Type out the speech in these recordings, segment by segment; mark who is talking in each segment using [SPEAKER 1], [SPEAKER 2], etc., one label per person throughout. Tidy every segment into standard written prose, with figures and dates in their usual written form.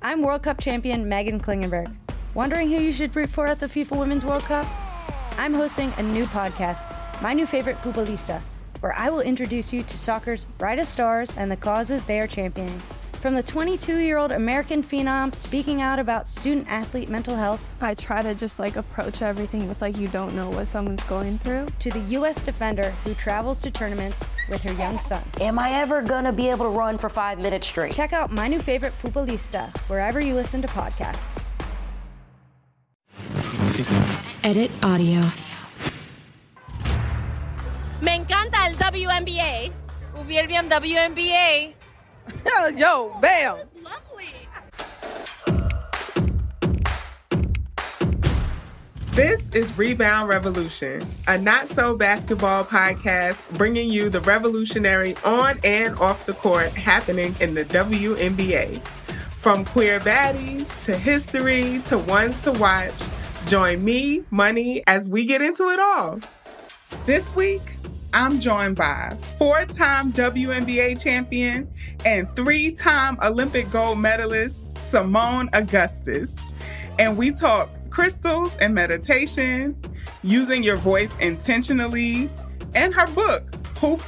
[SPEAKER 1] I'm World Cup champion Megan Klingenberg. Wondering who you should root for at the FIFA Women's World Cup? I'm hosting a new podcast, My New Favorite Futbolista, where I will introduce you to soccer's brightest stars and the causes they are championing. From the 22-year-old American phenom speaking out about student-athlete mental health,
[SPEAKER 2] I try to just approach everything with you don't know what someone's going through,
[SPEAKER 1] to the U.S. defender who travels to tournaments with her young son.
[SPEAKER 3] Am I ever gonna be able to run for 5 minutes straight?
[SPEAKER 1] Check out My New Favorite Futbolista wherever you listen to podcasts.
[SPEAKER 4] Edit audio.
[SPEAKER 5] Me encanta el WNBA. Uwielbiam WNBA.
[SPEAKER 6] Yo, bam!
[SPEAKER 5] That's lovely.
[SPEAKER 6] This is Rebound Revolution, a not-so-basketball podcast bringing you the revolutionary on and off the court happening in the WNBA. From queer baddies to history to ones to watch, join me, Money, as we get into it all. This week, I'm joined by 4-time WNBA champion and 3-time Olympic gold medalist, Seimone Augustus. And we talk crystals and meditation, using your voice intentionally, and her book,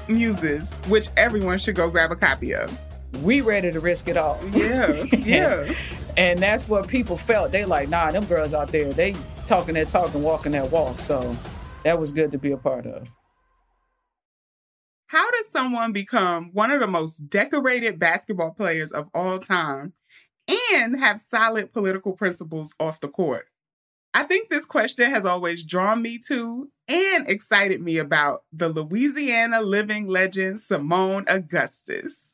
[SPEAKER 6] Muses, which everyone should go grab a copy of.
[SPEAKER 7] We ready to risk it all.
[SPEAKER 6] Yeah.
[SPEAKER 7] And that's what people felt. They like, nah, them girls out there, they talking that talk and walking that walk. So that was good to be a part of.
[SPEAKER 6] How does someone become one of the most decorated basketball players of all time and have solid political principles off the court? I think this question has always drawn me to and excited me about the Louisiana living legend, Seimone Augustus.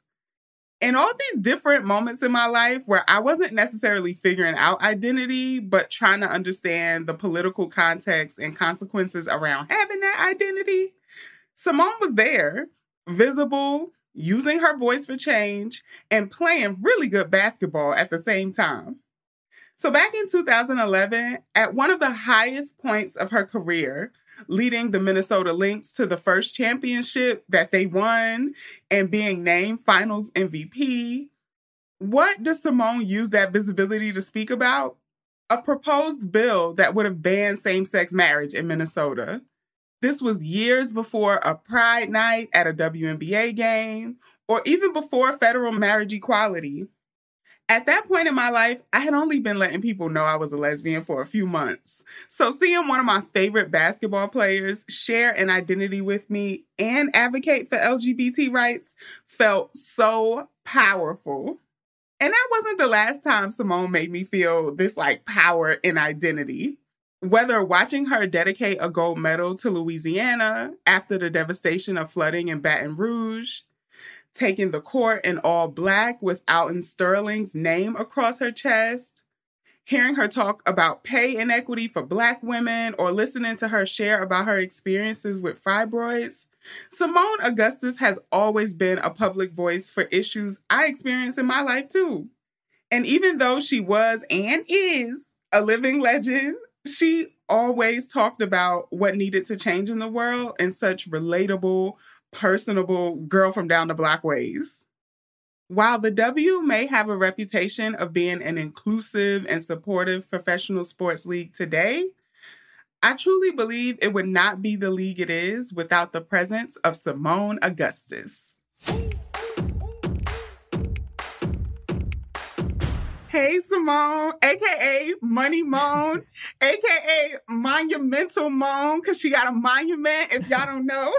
[SPEAKER 6] In all these different moments in my life where I wasn't necessarily figuring out identity, but trying to understand the political context and consequences around having that identity, Seimone was there, visible, using her voice for change, and playing really good basketball at the same time. So back in 2011, at one of the highest points of her career, leading the Minnesota Lynx to the first championship that they won and being named Finals MVP, what does Seimone use that visibility to speak about? A proposed bill that would have banned same-sex marriage in Minnesota. This was years before a Pride night at a WNBA game, or even before federal marriage equality. At that point in my life, I had only been letting people know I was a lesbian for a few months. So seeing one of my favorite basketball players share an identity with me and advocate for LGBT rights felt so powerful. And that wasn't the last time Seimone made me feel this power in identity. Whether watching her dedicate a gold medal to Louisiana after the devastation of flooding in Baton Rouge, taking the court in all black with Alton Sterling's name across her chest, hearing her talk about pay inequity for Black women, or listening to her share about her experiences with fibroids, Seimone Augustus has always been a public voice for issues I experience in my life too. And even though she was and is a living legend, she always talked about what needed to change in the world in such relatable, personable, girl from down the block ways. While the W may have a reputation of being an inclusive and supportive professional sports league today, I truly believe it would not be the league it is without the presence of Seimone Augustus. Hey, Seimone, a.k.a. Money Moan, a.k.a. Monumental Moan, because she got a monument, if y'all don't know.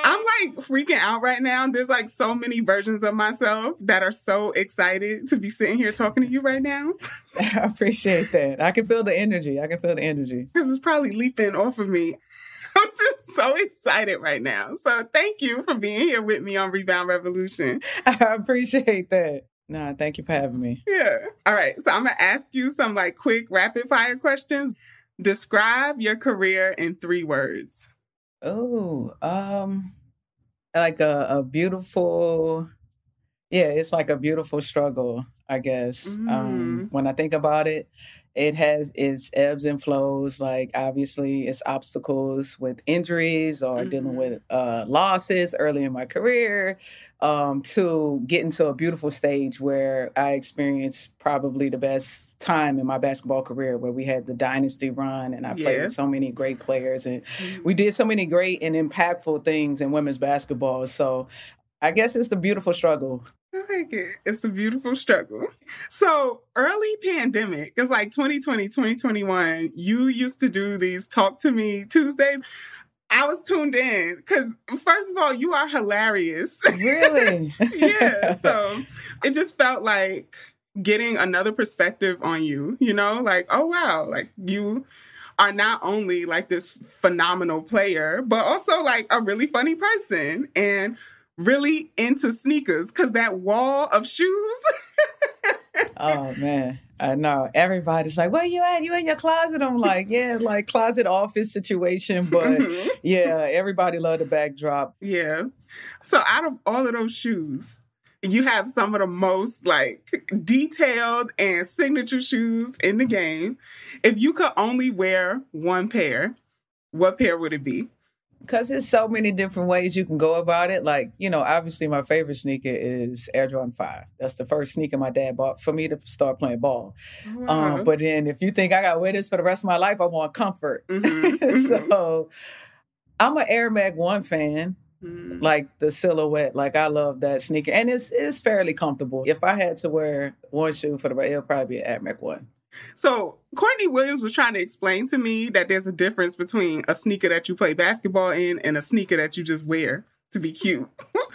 [SPEAKER 6] I'm freaking out right now. There's so many versions of myself that are so excited to be sitting here talking to you right now.
[SPEAKER 7] I appreciate that. I can feel the energy.
[SPEAKER 6] Because it's probably leaping off of me. I'm just so excited right now. So thank you for being here with me on Rebound Revolution.
[SPEAKER 7] I appreciate that. No, thank you for having me.
[SPEAKER 6] Yeah. All right. So I'm going to ask you some quick rapid fire questions. Describe your career in 3 words.
[SPEAKER 7] Oh, a beautiful, it's a beautiful struggle, I guess. When I think about it, It has its ebbs and flows. Like, obviously, it's obstacles with injuries or dealing with losses early in my career, to getting to a beautiful stage where I experienced probably the best time in my basketball career, where we had the dynasty run and I played with so many great players and we did so many great and impactful things in women's basketball. So I guess it's the beautiful struggle.
[SPEAKER 6] I like it. It's a beautiful struggle. So early pandemic, it's like 2020, 2021, you used to do these Talk to Me Tuesdays. I was tuned in because, first of all, you are hilarious.
[SPEAKER 7] Really?
[SPEAKER 6] Yeah. So it just felt like getting another perspective on you, you know, like, oh, wow, like you are not only like this phenomenal player, but also like a really funny person and really into sneakers, because that wall of shoes.
[SPEAKER 7] Oh, man. I know. Everybody's like, where you at? You in your closet? I'm like, yeah, like closet office situation. But yeah, everybody loved the backdrop.
[SPEAKER 6] Yeah. So out of all of those shoes, you have some of the most like detailed and signature shoes in the game. If you could only wear one pair, what pair would it be?
[SPEAKER 7] Because there's so many different ways you can go about it. Like, you know, obviously my favorite sneaker is Air Jordan 5. That's the first sneaker my dad bought for me to start playing ball. Wow. But then if you think I got to wear this for the rest of my life, I want comfort. So I'm an Air Max 1 fan. Like the silhouette, like I love that sneaker. And it's fairly comfortable. If I had to wear one shoe for the rest, it'll probably be an Air Max 1.
[SPEAKER 6] So Courtney Williams was trying to explain to me that there's a difference between a sneaker that you play basketball in and a sneaker that you just wear to be cute.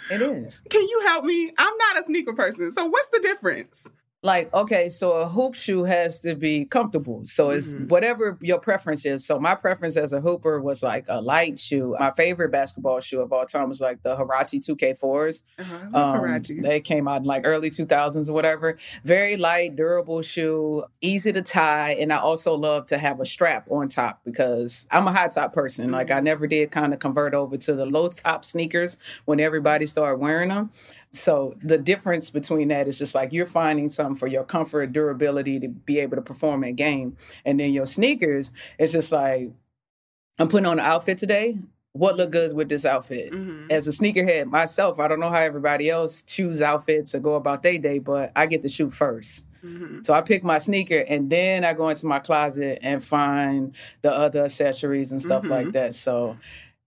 [SPEAKER 7] It is.
[SPEAKER 6] Can you help me? I'm not a sneaker person. So what's the difference?
[SPEAKER 7] Like, okay, so a hoop shoe has to be comfortable. So it's whatever your preference is. So my preference as a hooper was like a light shoe. My favorite basketball shoe of all time was like the Huarache 2K4s. Huarache. They came out in like early 2000s or whatever. Very light, durable shoe, easy to tie. And I also love to have a strap on top because I'm a high top person. Like I never did kind of convert over to the low top sneakers when everybody started wearing them. So the difference between that is just like you're finding something for your comfort, durability to be able to perform in a game. And then your sneakers, it's just like, I'm putting on an outfit today. What look good with this outfit? As a sneakerhead myself, I don't know how everybody else choose outfits to go about their day, but I get to shoot first. So I pick my sneaker and then I go into my closet and find the other accessories and stuff like that. So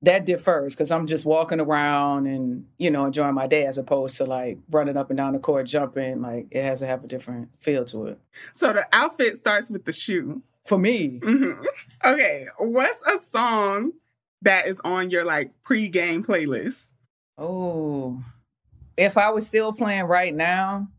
[SPEAKER 7] that differs because I'm just walking around and, you know, enjoying my day as opposed to like running up and down the court, jumping. Like it has to have a different feel to it.
[SPEAKER 6] So the outfit starts with the shoe.
[SPEAKER 7] For me.
[SPEAKER 6] Okay. What's a song that is on your like pre-game playlist?
[SPEAKER 7] Oh, if I was still playing right now,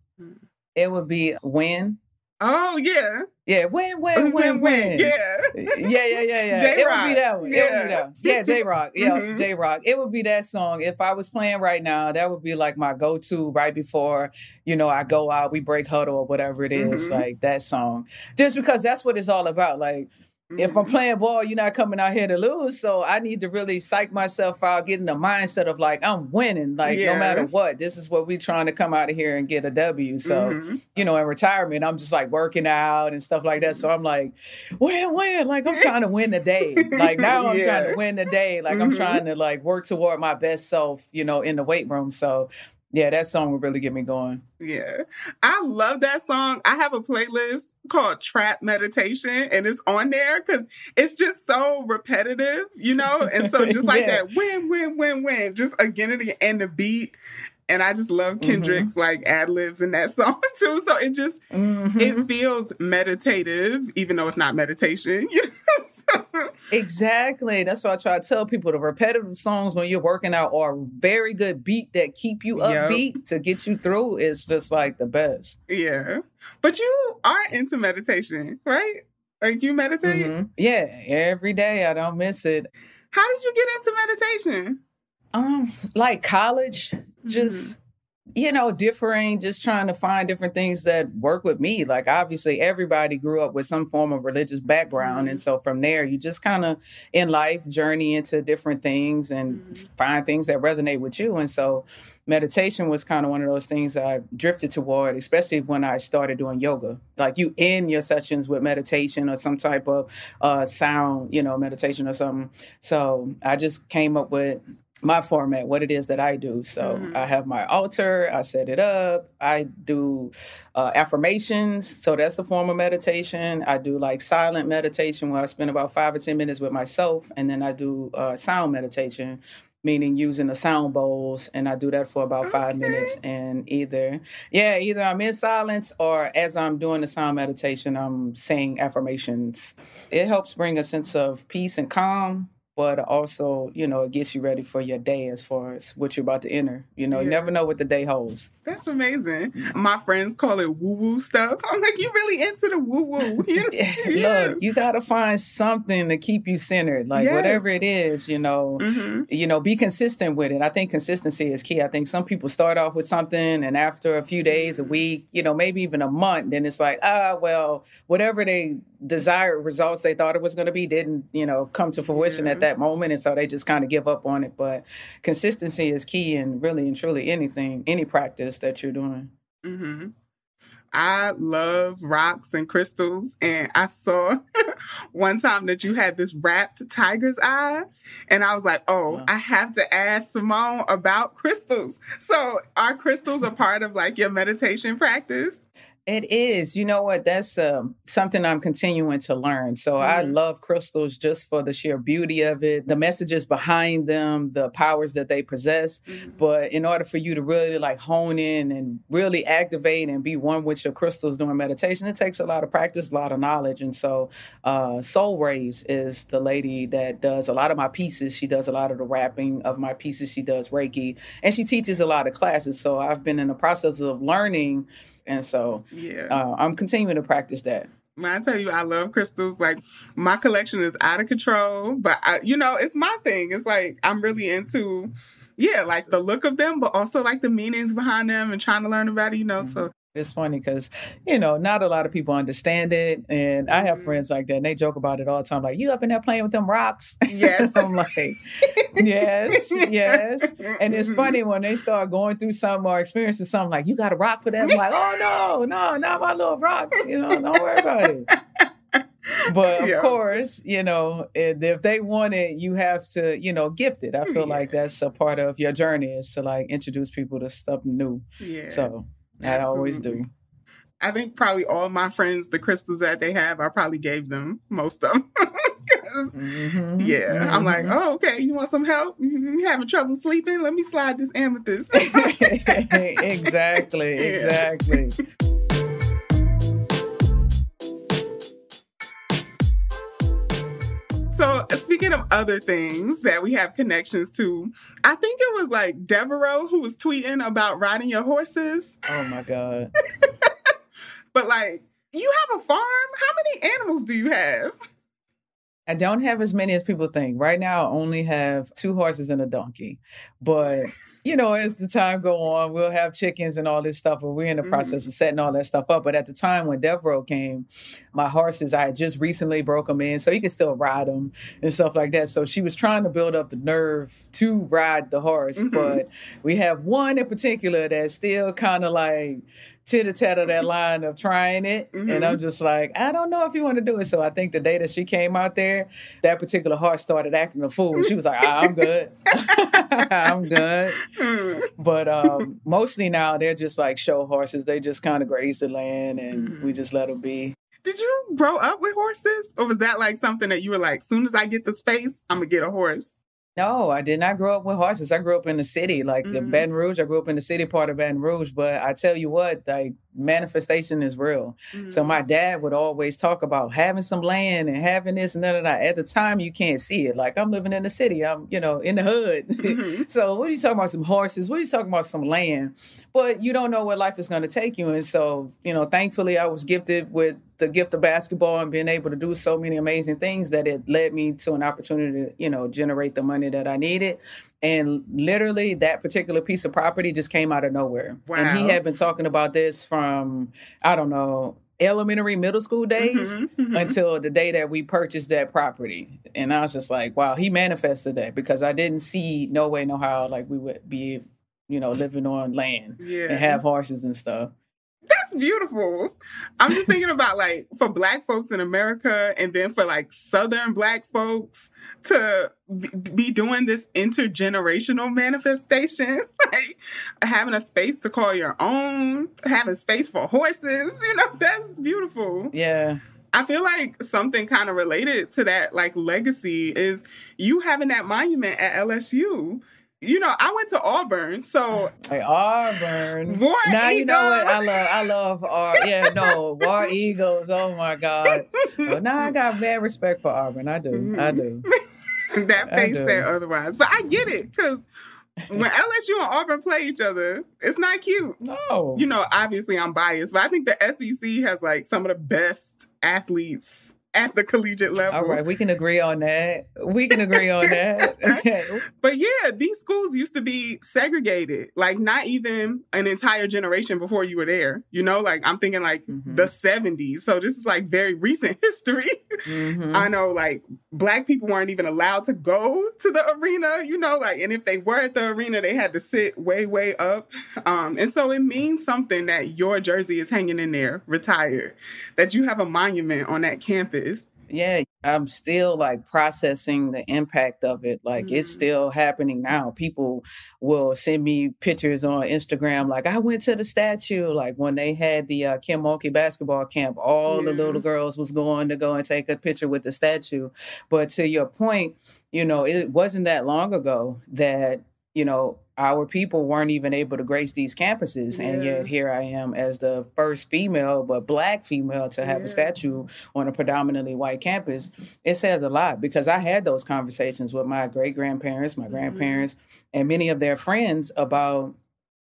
[SPEAKER 7] it would be Win.
[SPEAKER 6] Oh, yeah.
[SPEAKER 7] Yeah, win.
[SPEAKER 6] Yeah.
[SPEAKER 7] Yeah.
[SPEAKER 6] J-Rock.
[SPEAKER 7] It would be that one.
[SPEAKER 6] Yeah.
[SPEAKER 7] Yeah, J-Rock. Yeah, J-Rock. It would be that song. If I was playing right now, that would be like my go-to right before, you know, I go out, we break huddle or whatever it is, like that song. Just because that's what it's all about. Like, if I'm playing ball, you're not coming out here to lose. So I need to really psych myself out, get in the mindset of like, I'm winning. Like, no matter what, this is what we're trying to come out of here and get a W. So, you know, in retirement, I'm just like working out and stuff like that. So I'm like, win. Like, I'm trying to win the day. Like, now I'm trying to win the day. Like, I'm trying to like work toward my best self, you know, in the weight room. So yeah, that song would really get me going.
[SPEAKER 6] Yeah. I love that song. I have a playlist called Trap Meditation, and it's on there because it's just so repetitive, you know? And so just like that, win, just again and again, and the beat. And I just love Kendrick's like ad-libs in that song too. So it just, it feels meditative, even though it's not meditation. You know?
[SPEAKER 7] Exactly. That's why I try to tell people the repetitive songs when you're working out are a very good beat that keep you upbeat to get you through. Is just like the best.
[SPEAKER 6] Yeah. But you are into meditation, right? Like you meditate?
[SPEAKER 7] Yeah. Every day. I don't miss it.
[SPEAKER 6] How did you get into meditation?
[SPEAKER 7] Like college, just differing, just trying to find different things that work with me. Like, obviously, everybody grew up with some form of religious background. And so from there, you just kind of in life journey into different things and find things that resonate with you. And so meditation was kind of one of those things I drifted toward, especially when I started doing yoga. Like, you end your sessions with meditation or some type of sound, meditation or something. So I just came up with my format, what it is that I do. So I have my altar, I set it up, I do affirmations. So that's a form of meditation. I do like silent meditation where I spend about 5 or 10 minutes with myself. And then I do sound meditation, meaning using the sound bowls. And I do that for about 5 minutes. And either I'm in silence or as I'm doing the sound meditation, I'm saying affirmations. It helps bring a sense of peace and calm. But also, it gets you ready for your day as far as what you're about to enter. You never know what the day holds.
[SPEAKER 6] That's amazing. My friends call it woo-woo stuff. I'm like, you really into the woo-woo.
[SPEAKER 7] Look, you got to find something to keep you centered. Like, whatever it is, be consistent with it. I think consistency is key. I think some people start off with something and after a few days, a week, maybe even a month, then it's like, whatever they desired results they thought it was going to be didn't, come to fruition at that moment. And so they just kind of give up on it. But consistency is key in really and truly any practice that you're doing.
[SPEAKER 6] Mm-hmm. I love rocks and crystals. And I saw one time that you had this wrapped tiger's eye. And I was like, I have to ask Seimone about crystals. So are crystals a part of like your meditation practice?
[SPEAKER 7] It is. You know what? That's something I'm continuing to learn. So I love crystals just for the sheer beauty of it, the messages behind them, the powers that they possess. But in order for you to really like hone in and really activate and be one with your crystals during meditation, it takes a lot of practice, a lot of knowledge. And so Soul Rays is the lady that does a lot of my pieces. She does a lot of the wrapping of my pieces. She does Reiki and she teaches a lot of classes. So I've been in the process of learning. And so I'm continuing to practice that.
[SPEAKER 6] When I tell you I love crystals, like my collection is out of control, but it's my thing. It's like I'm really into, like the look of them, but also like the meanings behind them and trying to learn about it, so.
[SPEAKER 7] It's funny because, not a lot of people understand it. And I have friends like that and they joke about it all the time. Like, you up in there playing with them rocks?
[SPEAKER 6] Yes.
[SPEAKER 7] I'm like, yes. And it's funny when they start going through something or experiencing something like, you got a rock for them? I'm like, oh, no, not my little rocks. Don't worry about it. But of course, if they want it, you have to, gift it. I feel like that's a part of your journey is to like introduce people to stuff new. Yeah. So I always do.
[SPEAKER 6] I think probably all my friends, the crystals that they have, I probably gave them most of them. I'm like, okay, you want some help? You having trouble sleeping? Let me slide this amethyst.
[SPEAKER 7] Exactly.
[SPEAKER 6] So speaking of other things that we have connections to, I think it was like Devereaux who was tweeting about riding your horses.
[SPEAKER 7] Oh my God.
[SPEAKER 6] But like, you have a farm? How many animals do you have?
[SPEAKER 7] I don't have as many as people think. Right now, I only have 2 horses and a donkey. But, as the time go on, we'll have chickens and all this stuff. But we're in the process of setting all that stuff up. But at the time when Devereaux came, my horses, I had just recently broke them in. So you can still ride them and stuff like that. So she was trying to build up the nerve to ride the horse. But we have one in particular that's still kind of like titter-tatter that line of trying it. And I'm just like, I don't know if you want to do it. So I think the day that she came out there, that particular horse started acting a fool. She was like, I'm good. I'm good. But mostly now they're just like show horses. They just kind of graze the land and we just let them be.
[SPEAKER 6] Did you grow up with horses? Or was that like something that you were like, soon as I get the space, I'm going to get a horse?
[SPEAKER 7] No, I did not grow up with horses. I grew up in the city, like the Baton Rouge. I grew up in the city part of Baton Rouge. But I tell you what, like manifestation is real. So my dad would always talk about having some land and having this and that. At the time, you can't see it. Like I'm living in the city. I'm, in the hood. So what are you talking about? Some horses? What are you talking about? Some land? But you don't know where life is going to take you. And so, thankfully, I was gifted with the gift of basketball and being able to do so many amazing things that it led me to an opportunity to, generate the money that I needed. And literally that particular piece of property just came out of nowhere. Wow. And he had been talking about this from, I don't know, elementary, middle school days until the day that we purchased that property. And I was just like, wow, he manifested that, because I didn't see no way, no how, like we would be, living on land and have horses and stuff.
[SPEAKER 6] That's beautiful. I'm just thinking about, like, for Black folks in America, and then for, like, Southern Black folks to be doing this intergenerational manifestation, like having a space to call your own, having space for horses, that's beautiful.
[SPEAKER 7] Yeah.
[SPEAKER 6] I feel like something kind of related to that, like, legacy is you having that monument at LSU. I went to Auburn, so
[SPEAKER 7] Auburn.
[SPEAKER 6] War
[SPEAKER 7] now
[SPEAKER 6] Eagles.
[SPEAKER 7] You know what I love. War Eagles. Oh my God. Now I got mad respect for Auburn. I do.
[SPEAKER 6] That face said otherwise, but I get it, because when LSU and Auburn play each other, it's not cute.
[SPEAKER 7] No.
[SPEAKER 6] Obviously I'm biased, but I think the SEC has, like, some of the best athletes at the collegiate level.
[SPEAKER 7] All right, we can agree on that.
[SPEAKER 6] But yeah, these schools used to be segregated, like not even an entire generation before you were there. Like I'm thinking like the 70s. So this is like very recent history. I know, like, Black people weren't even allowed to go to the arena, and if they were at the arena, they had to sit way, way up. And so it means something that your jersey is hanging in there, retired, that you have a monument on that campus.
[SPEAKER 7] Yeah, I'm still like processing the impact of it. Like it's still happening now. People will send me pictures on Instagram. Like, I went to the statue. Like when they had the Kim Mulkey basketball camp, all the little girls was going to go and take a picture with the statue. But to your point, it wasn't that long ago that, our people weren't even able to grace these campuses. And yet here I am as the first female, but Black female, to have a statue on a predominantly white campus. It says a lot, because I had those conversations with my great-grandparents, my grandparents, and many of their friends about,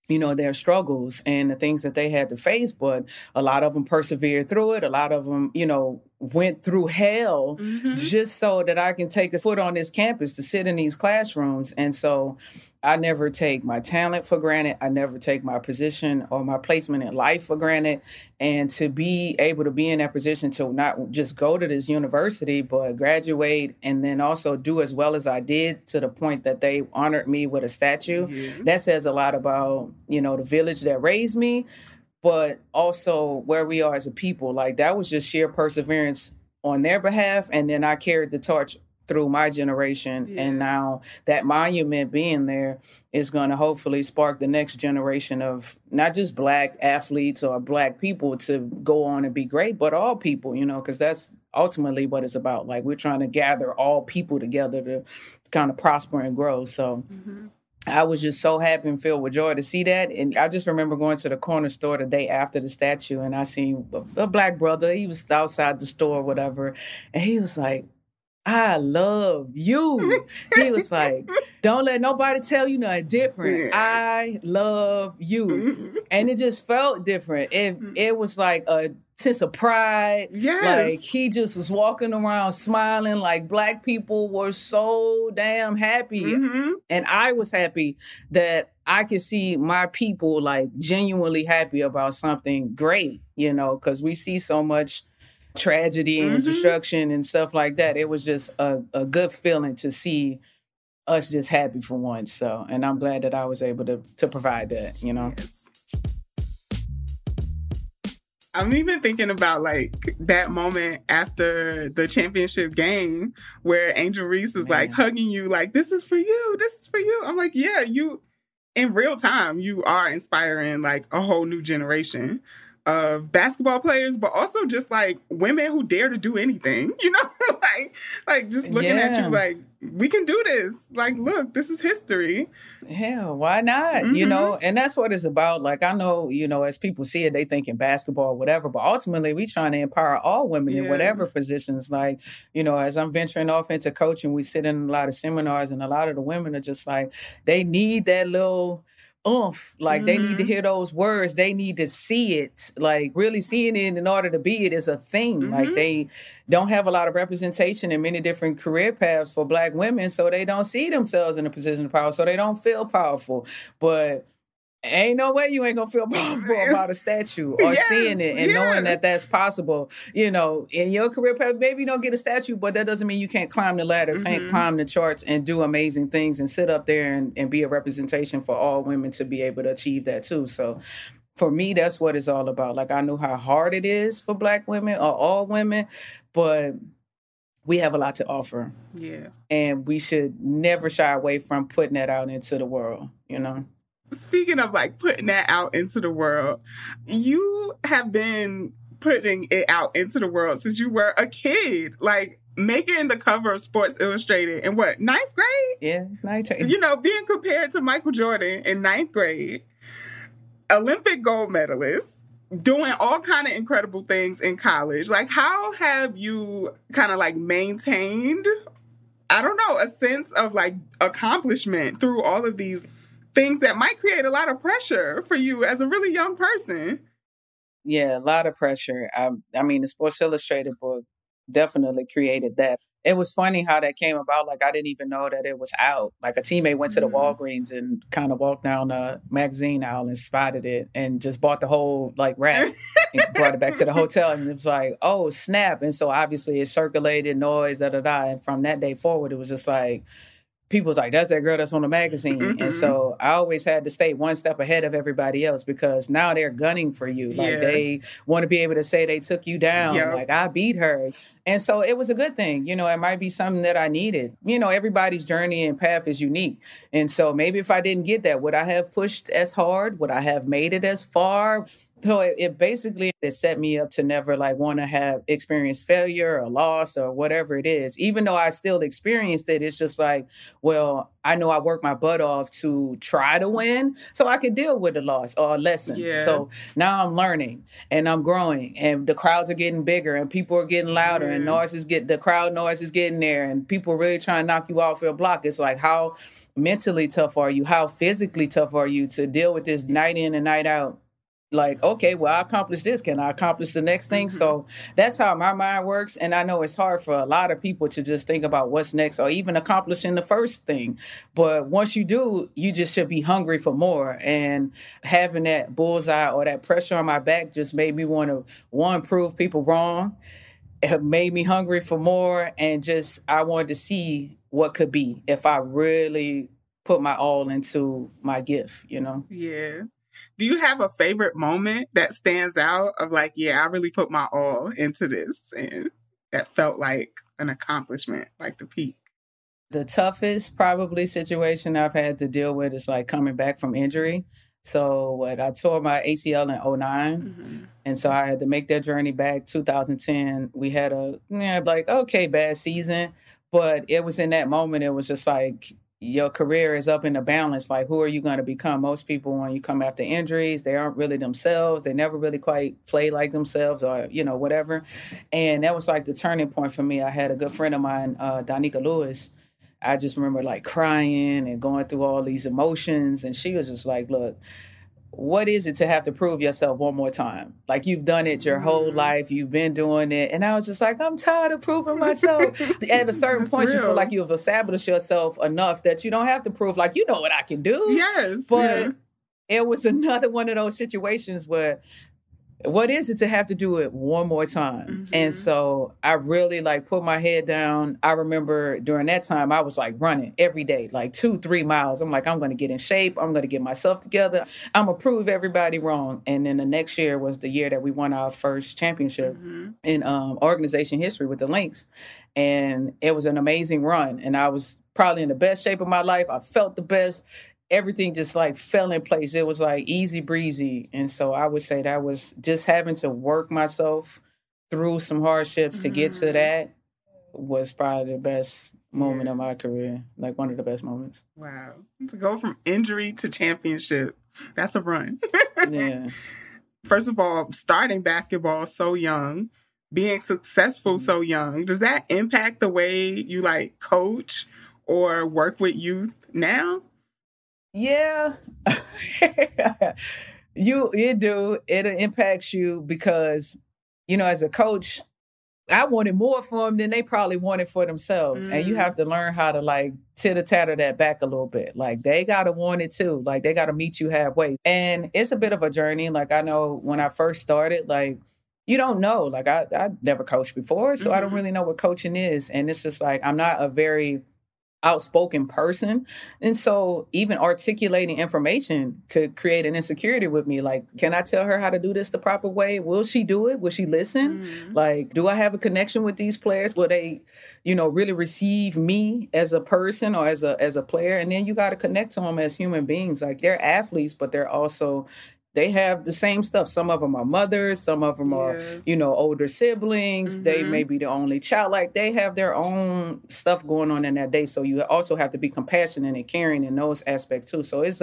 [SPEAKER 7] their struggles and the things that they had to face. But a lot of them persevered through it. A lot of them, went through hell just so that I can take a foot on this campus to sit in these classrooms. And so I never take my talent for granted. I never take my position or my placement in life for granted. And to be able to be in that position to not just go to this university, but graduate and then also do as well as I did, to the point that they honored me with a statue. That says a lot about, the village that raised me, but also where we are as a people. Like, that was just sheer perseverance on their behalf. And then I carried the torch through my generation. And now that monument being there is going to hopefully spark the next generation of not just Black athletes or Black people to go on and be great, but all people, because that's ultimately what it's about. Like, we're trying to gather all people together to kind of prosper and grow. So I was just so happy and filled with joy to see that. And I just remember going to the corner store the day after the statue, and I seen a Black brother. He was outside the store or whatever. And he was like, I love you. He was like, don't let nobody tell you nothing different. I love you. And it just felt different. It was like a sense of pride. Like, he just was walking around smiling, like Black people were so damn happy. And I was happy that I could see my people, like, genuinely happy about something great, because we see so much tragedy and destruction and stuff like that. It was just a good feeling to see us just happy for once. So, and I'm glad that I was able to provide that,
[SPEAKER 6] I'm even thinking about, like, that moment after the championship game where Angel Reese is like hugging you, like, this is for you, this is for you. I'm like, yeah, you, in real time, you are inspiring, like, a whole new generation of basketball players, but also just like women who dare to do anything, like just looking at you like, we can do this. Like, look, this is history.
[SPEAKER 7] Yeah, why not? And that's what it's about. Like, I know, as people see it, they think in basketball, whatever, but ultimately we trying to empower all women in whatever positions. Like, as I'm venturing off into coaching, we sit in a lot of seminars, and a lot of the women are just like, they need that little oomph. Like they need to hear those words. They need to see it. Like really seeing it in order to be it is a thing. Like they don't have a lot of representation in many different career paths for Black women. So they don't see themselves in a position of power. So they don't feel powerful. But ain't no way you ain't gonna feel powerful about a statue or seeing it and knowing that that's possible. You know, in your career path, maybe you don't get a statue, but that doesn't mean you can't climb the ladder, can't climb the charts and do amazing things and sit up there and be a representation for all women to be able to achieve that too. So for me, that's what it's all about. Like I know how hard it is for Black women or all women, but we have a lot to offer.
[SPEAKER 6] Yeah.
[SPEAKER 7] And we should never shy away from putting that out into the world, you know?
[SPEAKER 6] Speaking of like putting that out into the world, you have been putting it out into the world since you were a kid, like making the cover of Sports Illustrated in what, 9th grade?
[SPEAKER 7] Yeah, 9th.
[SPEAKER 6] You know, being compared to Michael Jordan in 9th grade, Olympic gold medalist, doing all kind of incredible things in college. Like, how have you kind of like maintained, I don't know, a sense of like accomplishment through all of these things that might create a lot of pressure for you as a really young person?
[SPEAKER 7] Yeah, a lot of pressure. I mean, the Sports Illustrated book definitely created that. It was funny how that came about. Like, I didn't even know that it was out. Like, a teammate went to the Walgreens and kind of walked down the magazine aisle and spotted it and just bought the whole, like, rack and brought it back to the hotel. And it was like, oh, snap. And so, obviously, it circulated, noise, da-da-da. And from that day forward, it was just like, people was like, that's that girl that's on the magazine. And so I always had to stay one step ahead of everybody else because now they're gunning for you. Like they want to be able to say they took you down. Like I beat her. And so it was a good thing. You know, it might be something that I needed. You know, everybody's journey and path is unique. And so maybe if I didn't get that, would I have pushed as hard? Would I have made it as far? So it basically set me up to never like want to have experienced failure or loss or whatever it is. Even though I still experienced it, it's just like, well, I know I worked my butt off to try to win so I could deal with the loss or a lesson. So now I'm learning and I'm growing and the crowds are getting bigger and people are getting louder and the crowd noise is getting there and people are really trying to knock you off your block. It's like, how mentally tough are you? How physically tough are you to deal with this night in and night out? Like, okay, well, I accomplished this. Can I accomplish the next thing? So that's how my mind works. And I know it's hard for a lot of people to just think about what's next or even accomplishing the first thing. But once you do, you just should be hungry for more. And having that bullseye or that pressure on my back just made me want to, one, prove people wrong. It made me hungry for more. And just, I wanted to see what could be if I really put my all into my gift, you know?
[SPEAKER 6] Yeah. Do you have a favorite moment that stands out of like, yeah, I really put my all into this and that felt like an accomplishment, like the peak?
[SPEAKER 7] The toughest probably situation I've had to deal with is like coming back from injury. So I tore my ACL in 2009. And so I had to make that journey back 2010. We had a bad season, but it was in that moment, it was just like, your career is up in the balance. Like, who are you going to become? Most people, when you come after injuries, they aren't really themselves. They never really quite play like themselves or, you know, whatever. And that was like the turning point for me. I had a good friend of mine, Donika Lewis. I just remember like crying and going through all these emotions. And she was just like, look, what is it to have to prove yourself one more time? Like, you've done it your whole life. You've been doing it. And I was just like, I'm tired of proving myself. At a certain point, you feel like you've established yourself enough that you don't have to prove, like, you know what I can do.
[SPEAKER 6] Yes.
[SPEAKER 7] But it was another one of those situations where, what is it to have to do it one more time? And so I really like put my head down. I remember during that time, I was like running every day, like 2-3 miles. I'm like, I'm going to get in shape. I'm going to get myself together. I'm going to prove everybody wrong. And then the next year was the year that we won our first championship in organization history with the Lynx. And it was an amazing run. And I was probably in the best shape of my life. I felt the best. Everything just like fell in place. It was like easy breezy. And so I would say that was just having to work myself through some hardships to get to that was probably the best moment of my career. Like one of the best moments.
[SPEAKER 6] Wow. To go from injury to championship, that's a run.
[SPEAKER 7] Yeah.
[SPEAKER 6] First of all, starting basketball so young, being successful so young, does that impact the way you like coach or work with youth now?
[SPEAKER 7] Yeah. It impacts you because, as a coach, I wanted more for them than they probably wanted for themselves. And you have to learn how to like titter-tatter that back a little bit. Like they got to want it too. Like they got to meet you halfway. And it's a bit of a journey. Like I know when I first started, like, you don't know. Like I never coached before, so I don't really know what coaching is. And it's just like, I'm not a very outspoken person. And so even articulating information could create an insecurity with me. Like, can I tell her how to do this the proper way? Will she do it? Will she listen? Like, do I have a connection with these players? Will they, really receive me as a person or as a player? And then you got to connect to them as human beings. Like they're athletes, but they're also, they have the same stuff. Some of them are mothers. Some of them are, older siblings. They may be the only child. Like they have their own stuff going on in that day. So you also have to be compassionate and caring in those aspects too. So it's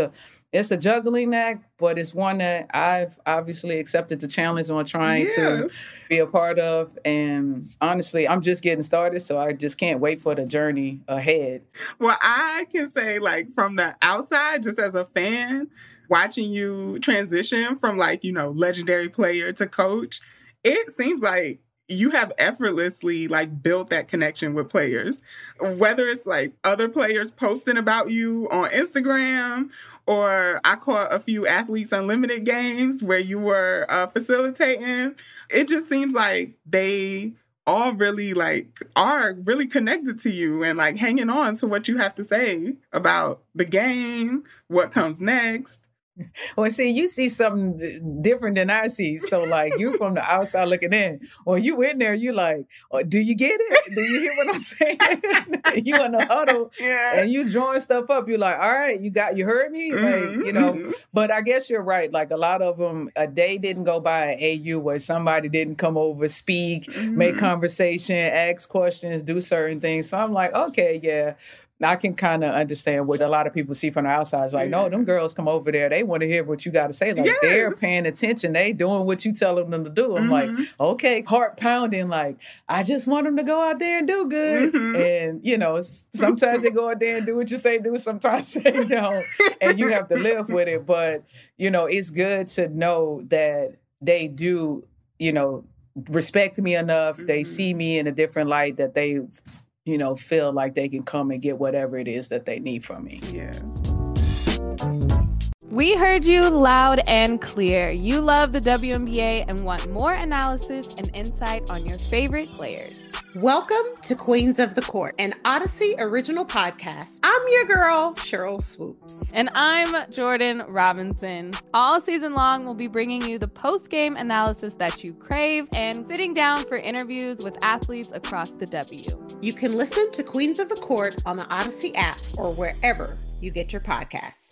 [SPEAKER 7] a juggling act, but it's one that I've obviously accepted the challenge on trying to be a part of. And honestly, I'm just getting started. So I just can't wait for the journey ahead.
[SPEAKER 6] Well, I can say like from the outside, just as a fan, watching you transition from legendary player to coach, it seems like you have effortlessly built that connection with players, whether it's other players posting about you on Instagram, or I caught a few Athletes Unlimited games where you were facilitating. It just seems like they all really are really connected to you and hanging on to what you have to say about the game, what comes next.
[SPEAKER 7] Well, see, you see something different than I see. So, you from the outside looking in. When you in there, you do you get it? Do you hear what I'm saying? You in the huddle, and you drawing stuff up. You're like, all right, you heard me? But I guess you're right. A lot of them, a day didn't go by at AU where somebody didn't come over, speak, make conversation, ask questions, do certain things. So I'm like, okay, yeah. I can kind of understand what a lot of people see from the outside. It's no, them girls come over there. They want to hear what you got to say. They're paying attention. They doing what you tell them to do. I'm like, okay, heart pounding. I just want them to go out there and do good. And, sometimes they go out there and do what you say do. Sometimes they don't. And you have to live with it. But, it's good to know that they do, respect me enough. They see me in a different light that they feel like they can come and get whatever it is that they need from me.
[SPEAKER 6] Yeah.
[SPEAKER 2] We heard you loud and clear. You love the WNBA and want more analysis and insight on your favorite players.
[SPEAKER 5] Welcome to Queens of the Court, an Odyssey original podcast. I'm your girl, Cheryl Swoops.
[SPEAKER 2] And I'm Jordan Robinson. All season long, we'll be bringing you the post-game analysis that you crave and sitting down for interviews with athletes across the W.
[SPEAKER 5] You can listen to Queens of the Court on the Odyssey app or wherever you get your podcasts.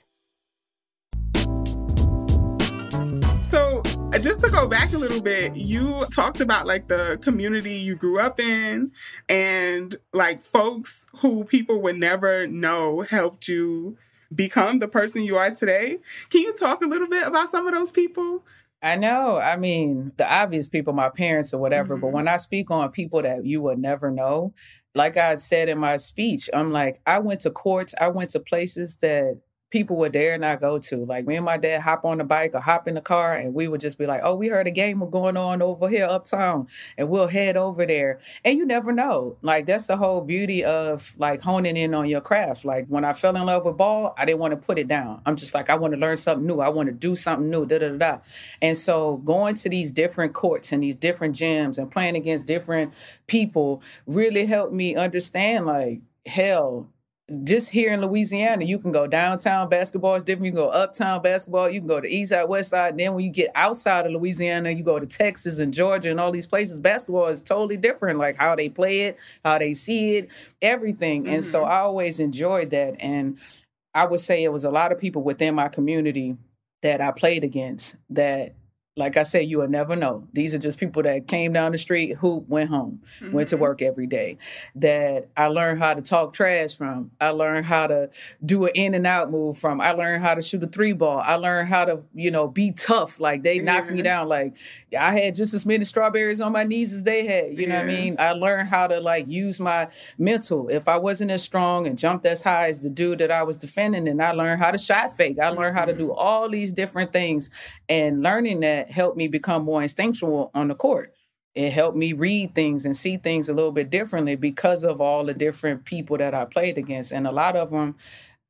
[SPEAKER 6] So just to go back a little bit, you talked about the community you grew up in and folks who people would never know helped you become the person you are today. Can you talk a little bit about some of those people?
[SPEAKER 7] I know. I mean, the obvious people, my parents or whatever, but when I speak on people that you would never know, like I said in my speech, I'm I went to courts, I went to places that people would dare not go to. Me and my dad hop on the bike or hop in the car and we would just be oh, we heard a game going on over here uptown and we'll head over there. And you never know. That's the whole beauty of honing in on your craft. When I fell in love with ball, I didn't want to put it down. I'm just I want to learn something new. I want to do something new, da-da-da-da. And so going to these different courts and these different gyms and playing against different people really helped me understand hell, just here in Louisiana, you can go downtown basketball is different. You can go uptown basketball. You can go to east side, west side. And then when you get outside of Louisiana, you go to Texas and Georgia and all these places. Basketball is totally different, how they play it, how they see it, everything. And so I always enjoyed that. And I would say it was a lot of people within my community that I played against that Like I said, you will never know. These are just people that came down the street, hoop, went home, went to work every day. That I learned how to talk trash from. I learned how to do an in and out move from. I learned how to shoot a 3-ball. I learned how to, be tough. Like they knocked me down. Like I had just as many strawberries on my knees as they had. You know what I mean? I learned how to use my mental. If I wasn't as strong and jumped as high as the dude that I was defending, then I learned how to shot fake. I learned how to do all these different things, and learning that helped me become more instinctual on the court. It helped me read things and see things a little bit differently because of all the different people that I played against. And a lot of them,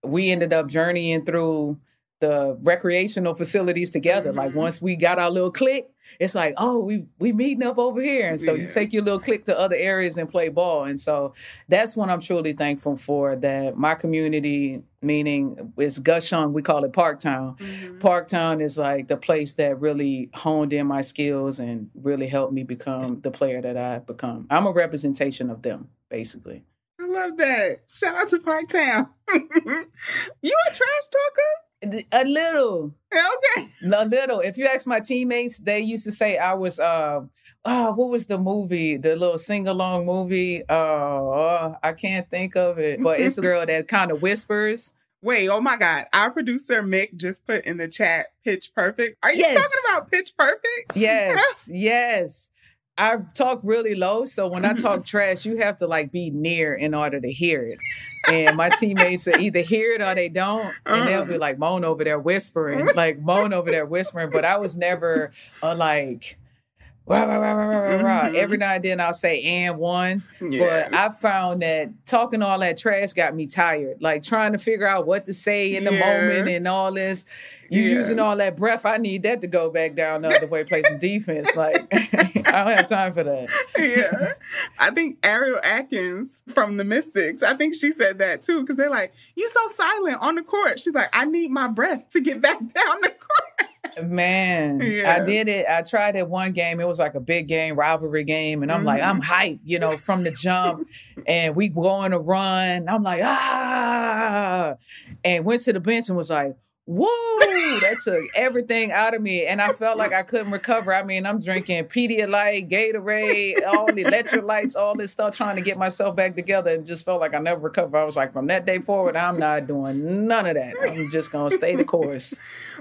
[SPEAKER 7] we ended up journeying through the recreational facilities together. Like once we got our little clique, it's like, oh, we meeting up over here. And so you take your little clique to other areas and play ball. And so that's what I'm truly thankful for, that my community, meaning it's Gushung, we call it Parktown. Parktown is like the place that really honed in my skills and really helped me become the player that I've become. I'm a representation of them, basically.
[SPEAKER 6] I love that. Shout out to Parktown. You a trash talker?
[SPEAKER 7] A little.
[SPEAKER 6] Okay.
[SPEAKER 7] A little. If you ask my teammates, they used to say I was, what was the movie? The little sing-along movie? I can't think of it. But it's a girl that kind of whispers.
[SPEAKER 6] Wait, oh my God. Our producer, Mick, just put in the chat, Pitch Perfect. Are you talking about Pitch Perfect?
[SPEAKER 7] Yes, yes. I talk really low, so when I talk trash, you have to be near in order to hear it. And my teammates will either hear it or they don't, and they'll be moan over there whispering, But I was never rah, rah, rah, rah, rah, rah. Every now and then I'll say and one, but I found that talking all that trash got me tired. Trying to figure out what to say in the moment and all this. You using all that breath. I need that to go back down the other way, play some defense. I don't have time for that.
[SPEAKER 6] Yeah. I think Ariel Atkins from the Mystics, I think she said that too, because they're like, you so silent on the court. She's like, I need my breath to get back down the court.
[SPEAKER 7] Man, I did it. I tried it one game. It was like a big game, rivalry game. And I'm I'm hyped, from the jump. And we go on a run. I'm like, and went to the bench and was like, whoa, that took everything out of me. And I felt like I couldn't recover. I mean, I'm drinking Pedialyte, Gatorade, all the electrolytes, all this stuff, trying to get myself back together, and just felt like I never recovered. I was like, from that day forward, I'm not doing none of that. I'm just going to stay the course.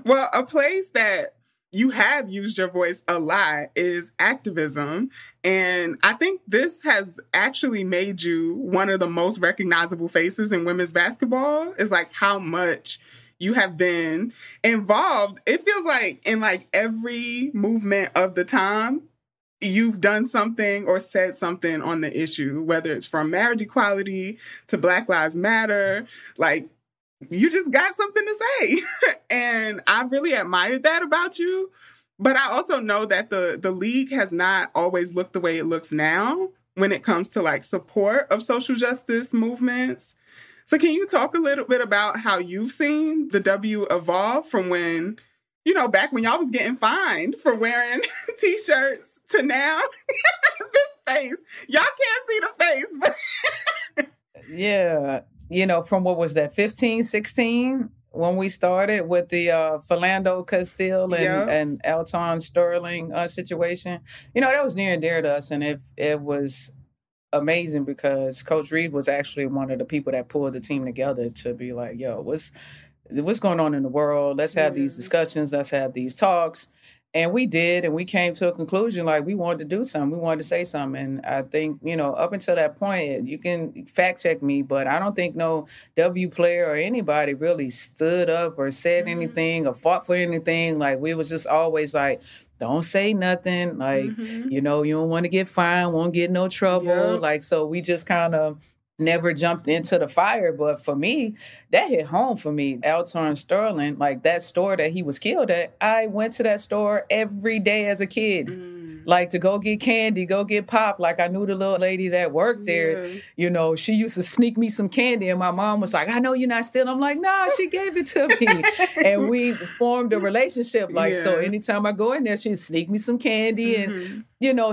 [SPEAKER 6] Well, a place that you have used your voice a lot is activism. And I think this has actually made you one of the most recognizable faces in women's basketball. Is how much you have been involved. It feels like in every movement of the time, you've done something or said something on the issue, whether it's from marriage equality to Black Lives Matter. You just got something to say. And I've really admired that about you. But I also know that the league has not always looked the way it looks now when it comes to support of social justice movements. So can you talk a little bit about how you've seen the W evolve from when, back when y'all was getting fined for wearing T-shirts to now? This face. Y'all can't see the face, but...
[SPEAKER 7] Yeah. From what was that, 15, 16, when we started with the Philando Castile and Alton Sterling situation. That was near and dear to us, and it was amazing because Coach Reed was actually one of the people that pulled the team together to be like, yo, what's going on in the world? Let's have these discussions. Let's have these talks. And we did, and we came to a conclusion, we wanted to do something. We wanted to say something. And I think, up until that point, you can fact check me, but I don't think no W player or anybody really stood up or said anything or fought for anything. We was just always don't say nothing. You don't want to get fined, won't get no trouble. So we just kind of never jumped into the fire. But for me, that hit home for me. Alton Sterling, that store that he was killed at, I went to that store every day as a kid. To go get candy, go get pop. I knew the little lady that worked there. She used to sneak me some candy, and my mom was like, I know you're not stealing. I'm like, nah, she gave it to me. And we formed a relationship. So anytime I go in there, she'd sneak me some candy. And,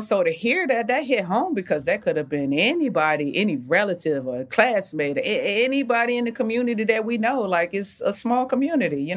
[SPEAKER 7] so to hear that hit home, because that could have been anybody, any relative or classmate, anybody in the community that we know. It's a small community,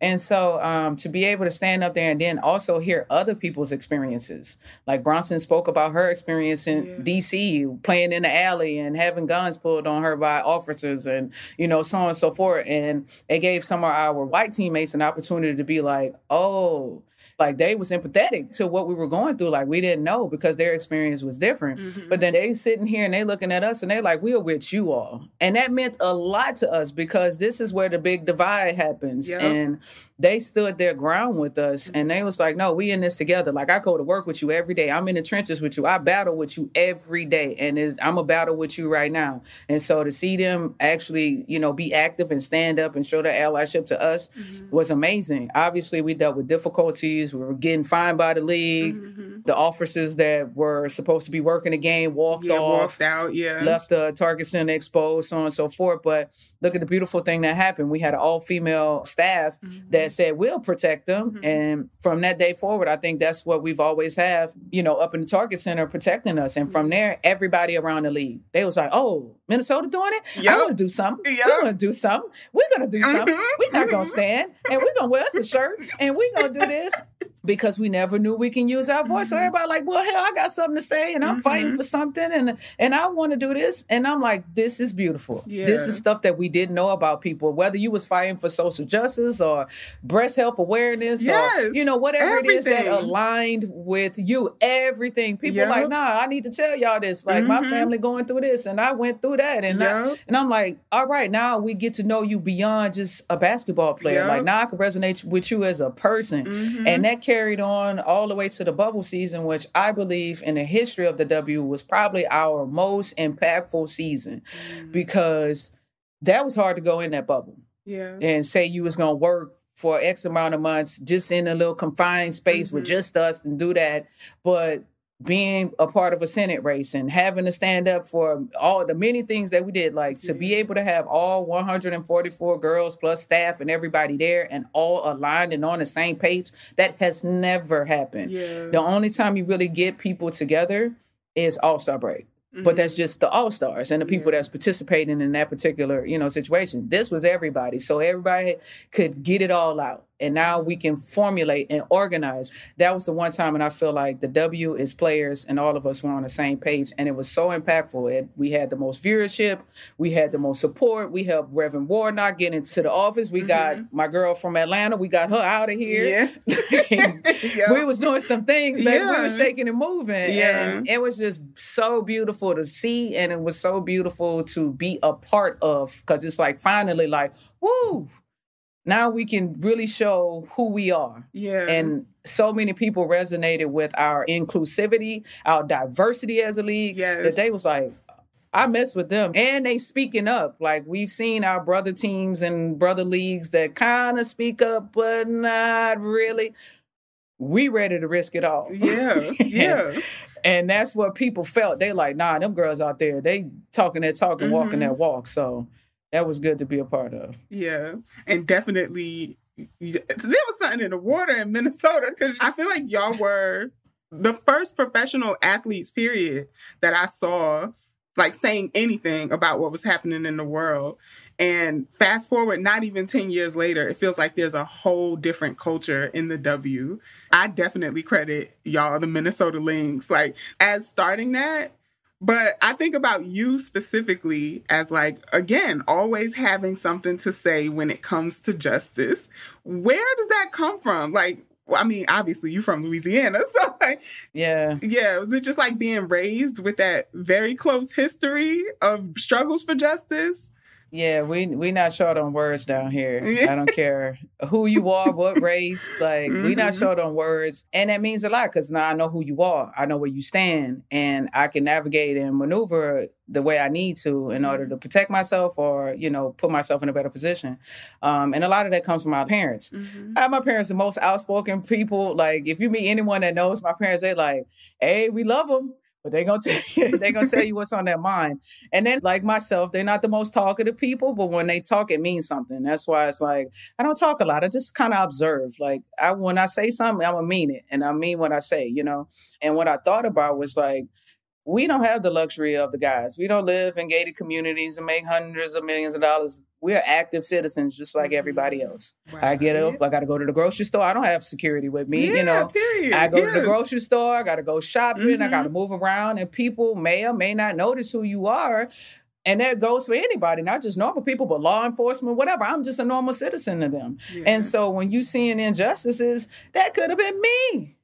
[SPEAKER 7] And so to be able to stand up there and then also hear other people's experiences. Like Bronson spoke about her experience in D.C., playing in the alley and having guns pulled on her by officers and, you know, so on and so forth. And it gave some of our white teammates an opportunity to be like, oh, like they was empathetic to what we were going through. Like we didn't know because their experience was different. But then they sitting here and they looking at us and they're like, we're with you all. And that meant a lot to us because this is where the big divide happens. Yep. And they stood their ground with us and they was like, no, we in this together. Like I go to work with you every day. I'm in the trenches with you. I battle with you every day. And I'm a battle with you right now. And so to see them actually, you know, be active and stand up and show their allyship to us was amazing. Obviously, we dealt with difficulties. We were getting fined by the league. The officers that were supposed to be working the game walked out, left the target center exposed, so on and so forth. But look at the beautiful thing that happened. We had an all-female staff that said, we'll protect them. And from that day forward, I think that's what we've always have, you know, up in the target center protecting us. And from there, everybody around the league, they was like, oh, Minnesota doing it? I want to do something. We're going to do something. We're going to do something. We're not going to stand. And we're going to wear us a shirt. And we're going to do this. Because we never knew we can use our voice. So everybody like, well, hell, I got something to say and I'm fighting for something and I want to do this. And I'm like, this is beautiful. Yeah. This is stuff that we didn't know about people, whether you was fighting for social justice or breast health awareness or, you know, whatever it is that aligned with you, everything. People like, nah, I need to tell y'all this. Like my family going through this and I went through that. And, and I'm like, all right, now we get to know you beyond just a basketball player. Like now I can resonate with you as a person. And that carried on all the way to the bubble season, which I believe in the history of the W was probably our most impactful season because that was hard to go in that bubble and say you was going to work for X amount of months just in a little confined space with just us and do that. But being a part of a Senate race and having to stand up for all the many things that we did, like to be able to have all 144 girls plus staff and everybody there and all aligned and on the same page, that has never happened. The only time you really get people together is All-Star break. But that's just the all-stars and the people that's participating in that particular, you know, situation. This was everybody. So everybody could get it all out. And now we can formulate and organize. That was the one time, and I feel like the W is players and all of us were on the same page. And it was so impactful. We had the most viewership. We had the most support. We helped Reverend Warnock get into the office. We got my girl from Atlanta. We got her out of here. We was doing some things, baby. We were shaking and moving. And it was just so beautiful to see. And it was so beautiful to be a part of, because it's like finally like, woo. Now we can really show who we are. And so many people resonated with our inclusivity, our diversity as a league, that they was like, I mess with them. And they speaking up. Like we've seen our brother teams and brother leagues that kind of speak up, but not really. We ready to risk it all. And that's what people felt. They like, nah, them girls out there, they talking that talk and walking that walk. So that was good to be a part of.
[SPEAKER 6] And definitely, there was something in the water in Minnesota because I feel like y'all were the first professional athletes, period, that I saw like saying anything about what was happening in the world. And fast forward, not even 10 years later, it feels like there's a whole different culture in the W. I definitely credit y'all, the Minnesota Lynx, like as starting that. But I think about you specifically as like, again, always having something to say when it comes to justice. Where does that come from? Like, well, I mean, obviously you're from Louisiana, so like, was it just like being raised with that very close history of struggles for justice?
[SPEAKER 7] Yeah, we not short on words down here. I don't care who you are, what race, like we not short on words. And that means a lot because now I know who you are. I know where you stand and I can navigate and maneuver the way I need to in order to protect myself or, you know, put myself in a better position. And a lot of that comes from my parents. My parents are the most outspoken people. Like if you meet anyone that knows my parents, they like, hey, we love them. But they're going to tell you what's on their mind. And then, like myself, they're not the most talkative people, but when they talk, it means something. That's why it's like, I don't talk a lot. I just kind of observe. Like, when I say something, I'm going to mean it. And I mean what I say, you know? And what I thought about was like, we don't have the luxury of the guys. We don't live in gated communities and make hundreds of millions of dollars. We're active citizens just like everybody else.
[SPEAKER 6] Right.
[SPEAKER 7] I get up, I got to go to the grocery store. I don't have security with me,
[SPEAKER 6] Period.
[SPEAKER 7] I go to the grocery store, I got to go shopping, I got to move around, and people may or may not notice who you are. And that goes for anybody, not just normal people, but law enforcement, whatever. I'm just a normal citizen to them. Yeah. And so when you seeing injustices, that could have been me.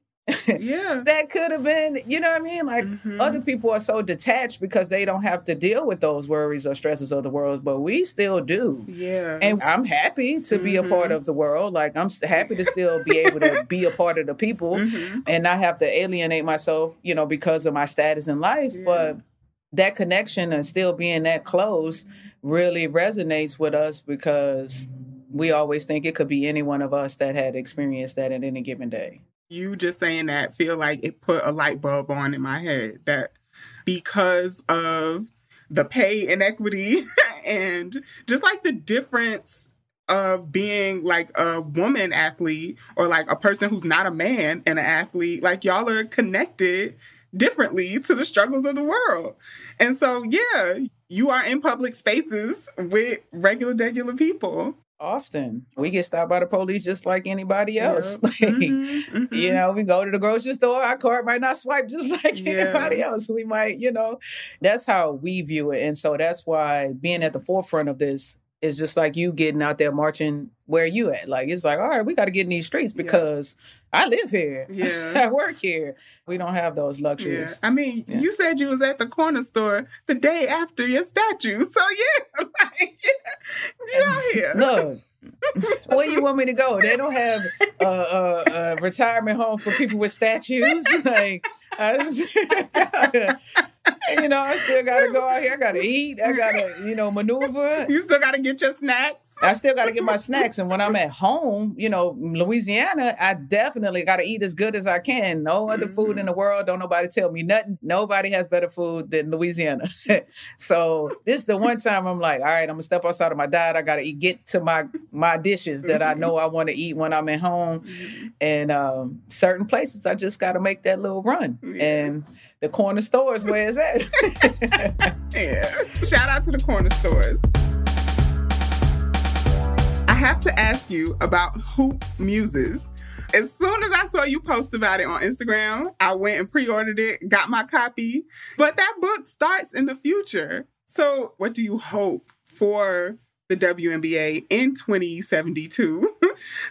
[SPEAKER 6] Yeah.
[SPEAKER 7] That could have been, you know what I mean? Like other people are so detached because they don't have to deal with those worries or stresses of the world, but we still do.
[SPEAKER 6] Yeah.
[SPEAKER 7] And I'm happy to be a part of the world. Like I'm happy to still be able to be a part of the people and not have to alienate myself, because of my status in life. Yeah. But that connection and still being that close really resonates with us because we always think it could be any one of us that had experienced that at any given day.
[SPEAKER 6] You just saying that feel like it put a light bulb on in my head that because of the pay inequity and just like the difference of being like a woman athlete or like a person who's not a man and an athlete, like y'all are connected differently to the struggles of the world. And so, yeah, you are in public spaces with regular people.
[SPEAKER 7] Often. We get stopped by the police just like anybody else. Yeah. We go to the grocery store, our card might not swipe just like anybody else. We might, that's how we view it. And so that's why being at the forefront of this is just like you getting out there marching where you at. Like, it's like, all right, we got to get in these streets because I live here. Yeah. I work here. We don't have those luxuries.
[SPEAKER 6] Yeah. I mean, you said you was at the corner store the day after your statue. So, you out here.
[SPEAKER 7] Look, where you want me to go? They don't have a retirement home for people with statues. Like, I still got to go out here. I got to eat. I got to, maneuver.
[SPEAKER 6] You still got to get your snacks.
[SPEAKER 7] I still got to get my snacks. And when I'm at home, Louisiana, I definitely got to eat as good as I can. No other food in the world. Don't nobody tell me nothing. Nobody has better food than Louisiana. So this is the one time I'm like, all right, I'm going to step outside of my diet. I got to get to my dishes that I know I want to eat when I'm at home. And certain places, I just got to make that little run. And the corner stores where it's at.
[SPEAKER 6] Yeah. Shout out to the corner stores. I have to ask you about Hoop Muses. As soon as I saw you post about it on Instagram, I went and pre-ordered it, got my copy. But that book starts in the future. So what do you hope for the WNBA in 2072,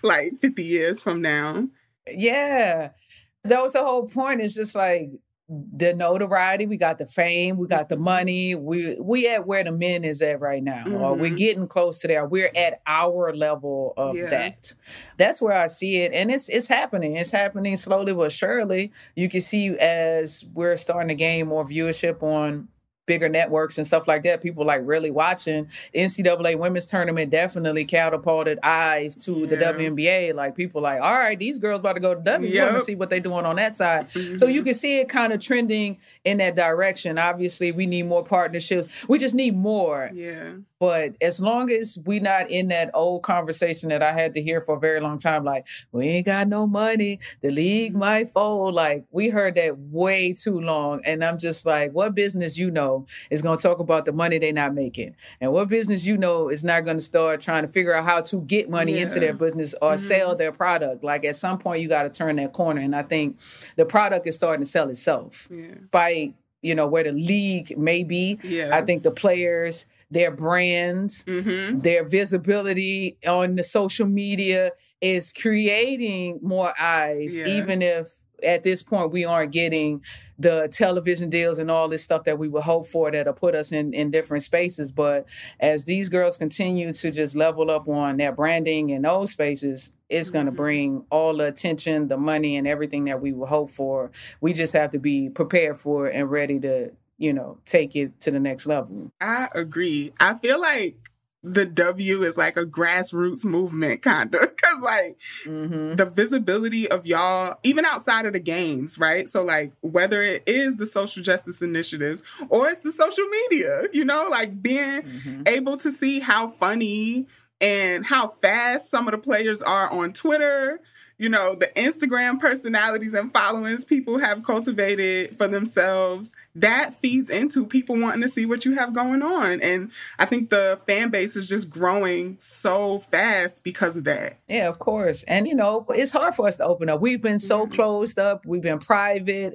[SPEAKER 6] like 50 years from now?
[SPEAKER 7] Yeah. That was the whole point. It's just like the notoriety, we got the fame, we got the money. We at where the men is at right now. Or we're getting close to there. We're at our level of that. That's where I see it. And it's happening. It's happening slowly but surely. You can see as we're starting to gain more viewership on bigger networks and stuff like that, people like really watching. NCAA women's tournament definitely catapulted eyes to the WNBA. Like people like, all right, these girls about to go to W. You want to see what they're doing on that side. So you can see it kind of trending in that direction. Obviously, we need more partnerships. We just need more.
[SPEAKER 6] Yeah.
[SPEAKER 7] But as long as we not in that old conversation that I had to hear for a very long time, like, we ain't got no money, the league might fold. Like, we heard that way too long. And I'm just like, what business is going to talk about the money they're not making? And what business is not going to start trying to figure out how to get money into their business or sell their product? Like, at some point, you got to turn that corner. And I think the product is starting to sell itself. By, where the league may be. I think the players, their brands, their visibility on the social media is creating more eyes, even if at this point we aren't getting the television deals and all this stuff that we would hope for that'll put us in different spaces. But as these girls continue to just level up on their branding in those spaces, it's going to bring all the attention, the money, and everything that we would hope for. We just have to be prepared for it and ready to take it to the next level.
[SPEAKER 6] I agree. I feel like the W is like a grassroots movement, kind of, because like the visibility of y'all, even outside of the games, right? So like whether it is the social justice initiatives or it's the social media, like being able to see how funny and how fast some of the players are on Twitter, the Instagram personalities and followings people have cultivated for themselves, that feeds into people wanting to see what you have going on. And I think the fan base is just growing so fast because of that.
[SPEAKER 7] Yeah, of course. And, it's hard for us to open up. We've been so closed up. We've been private.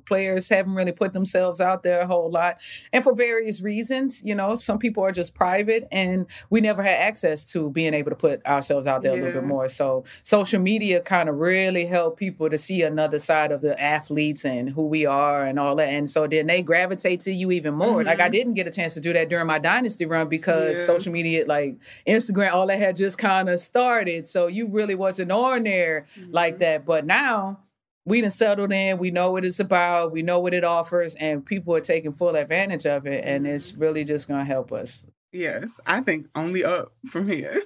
[SPEAKER 7] Players haven't really put themselves out there a whole lot. And for various reasons, some people are just private, and we never had access to being able to put ourselves out there a little bit more. So social media kind of really helped people to see another side of the athletes and who we are and all that. And so then they gravitate to you even more. Like, I didn't get a chance to do that during my dynasty run because social media, like Instagram, all that had just kind of started. So you really wasn't on there like that. But now we done settled in. We know what it's about. We know what it offers, and people are taking full advantage of it. And it's really just going to help us.
[SPEAKER 6] Yes, I think only up from here.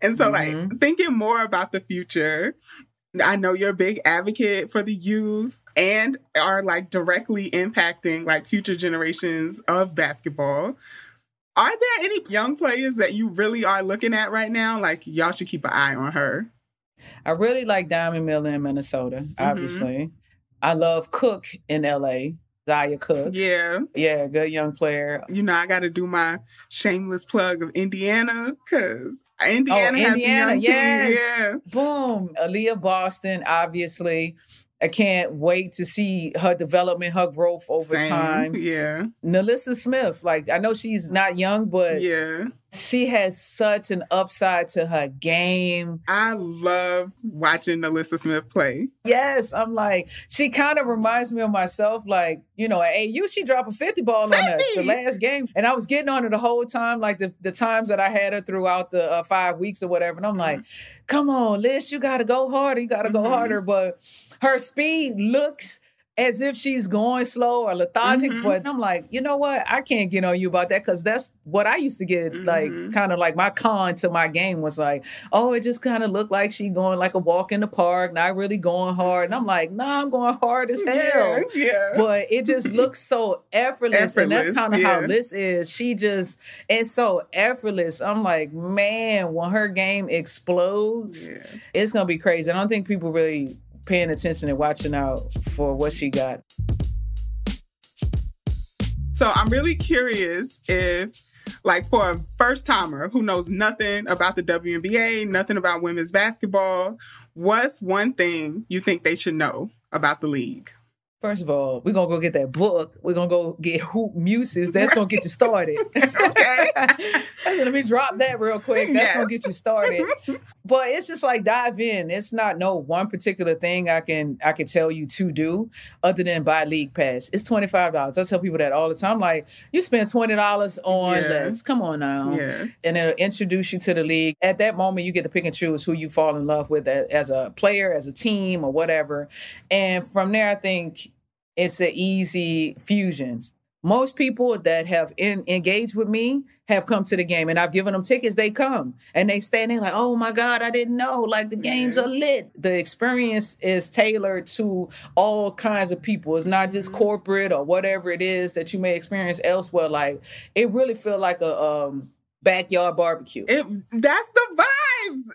[SPEAKER 6] And so thinking more about the future, I know you're a big advocate for the youth and are directly impacting future generations of basketball. Are there any young players that you really are looking at right now? Y'all should keep an eye on her.
[SPEAKER 7] I really like Diamond Miller in Minnesota, obviously. I love Cook in LA. Zaya Cook.
[SPEAKER 6] Yeah.
[SPEAKER 7] Yeah, good young player.
[SPEAKER 6] I got to do my shameless plug of Indiana because Indiana has a young team. Yeah.
[SPEAKER 7] Boom. Aaliyah Boston, obviously. I can't wait to see her development, her growth over time.
[SPEAKER 6] Yeah.
[SPEAKER 7] Alyssa Smith, I know she's not young, but she has such an upside to her game.
[SPEAKER 6] I love watching Alyssa Smith play.
[SPEAKER 7] Yes, I'm she kind of reminds me of myself. Hey, she dropped a 50 ball on us the last game. And I was getting on her the whole time, the times that I had her throughout the 5 weeks or whatever. And I'm come on, Liz, you got to go harder. You got to go harder. But her speed looks as if she's going slow or lethargic. But I'm you know what? I can't get on you about that because that's what I used to get, kind of my con to my game was it just kind of looked like she going a walk in the park, not really going hard. And I'm nah, I'm going hard as hell.
[SPEAKER 6] Yeah.
[SPEAKER 7] But it just looks so effortless. And that's kind of how Liz is. She just is so effortless. I'm man, when her game explodes, it's going to be crazy. I don't think people really paying attention and watching out for what she got.
[SPEAKER 6] So I'm really curious if, for a first-timer who knows nothing about the WNBA, nothing about women's basketball, what's one thing you think they should know about the league?
[SPEAKER 7] First of all, we're going to go get that book. We're going to go get Muses. That's going to get you started.
[SPEAKER 6] Okay.
[SPEAKER 7] Let me drop that real quick. That's going to get you started. But it's just dive in. It's not no one particular thing I can tell you to do other than buy League Pass. It's $25. I tell people that all the time. You spend $20 on this. Come on now.
[SPEAKER 6] Yeah.
[SPEAKER 7] And it'll introduce you to the league. At that moment, you get to pick and choose who you fall in love with as a player, as a team, or whatever. And from there, I think it's an easy fusion. Most people that have engaged with me have come to the game, and I've given them tickets. They come and they stay and they're oh my God, I didn't know. The games are lit. The experience is tailored to all kinds of people. It's not just corporate or whatever it is that you may experience elsewhere. It really feels like a backyard barbecue.
[SPEAKER 6] That's the vibes.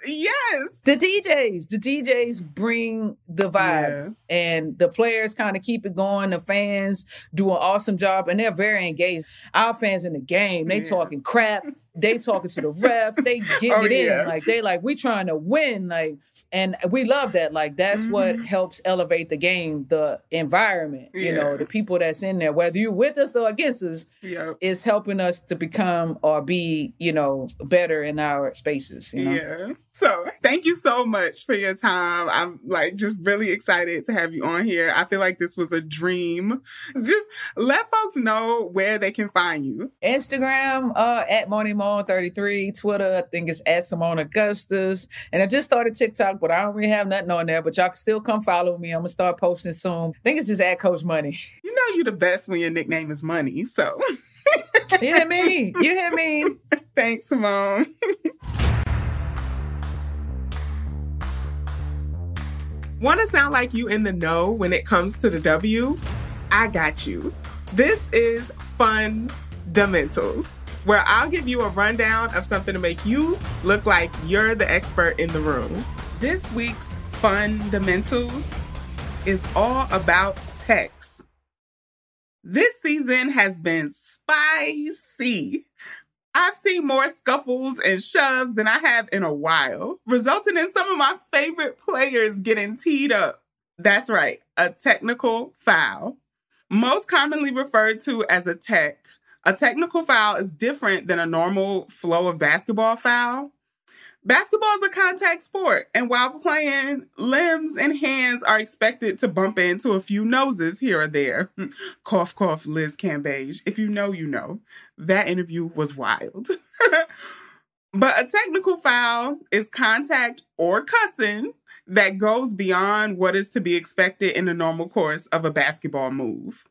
[SPEAKER 6] Yes.
[SPEAKER 7] The DJs bring the vibe, and the players kind of keep it going. The fans do an awesome job, and they're very engaged. Our fans in the game, they talking crap. They talking to the ref. They getting it in. They we trying to win. And we love that. That's what helps elevate the game, the environment. The people that's in there, whether you're with us or against us, is helping us to become or be, better in our spaces.
[SPEAKER 6] Yeah. So thank you so much for your time. I'm just really excited to have you on here. I feel like this was a dream. Just let folks know where they can find you.
[SPEAKER 7] Instagram, at MoneyMon33. Twitter, I think it's at Seimone Augustus. And I just started TikTok, but I don't really have nothing on there. But y'all can still come follow me. I'm going to start posting soon. I think it's just at Coach Money.
[SPEAKER 6] You're the best when your nickname is Money. So
[SPEAKER 7] You hear me?
[SPEAKER 6] Thanks, Seimone. Want to sound like you in the know when it comes to the W? I got you. This is Fundamentals, where I'll give you a rundown of something to make you look like you're the expert in the room. This week's fundamentals is all about techs. This season has been spicy. I've seen more scuffles and shoves than I have in a while, resulting in some of my favorite players getting teed up. That's right, a technical foul. Most commonly referred to as a technical foul is different than a normal flow of basketball foul. Basketball is a contact sport, and while playing, limbs and hands are expected to bump into a few noses here or there. Cough, cough, Liz Cambage. If you know, you know. That interview was wild. But a technical foul is contact or cussing that goes beyond what is to be expected in the normal course of a basketball move.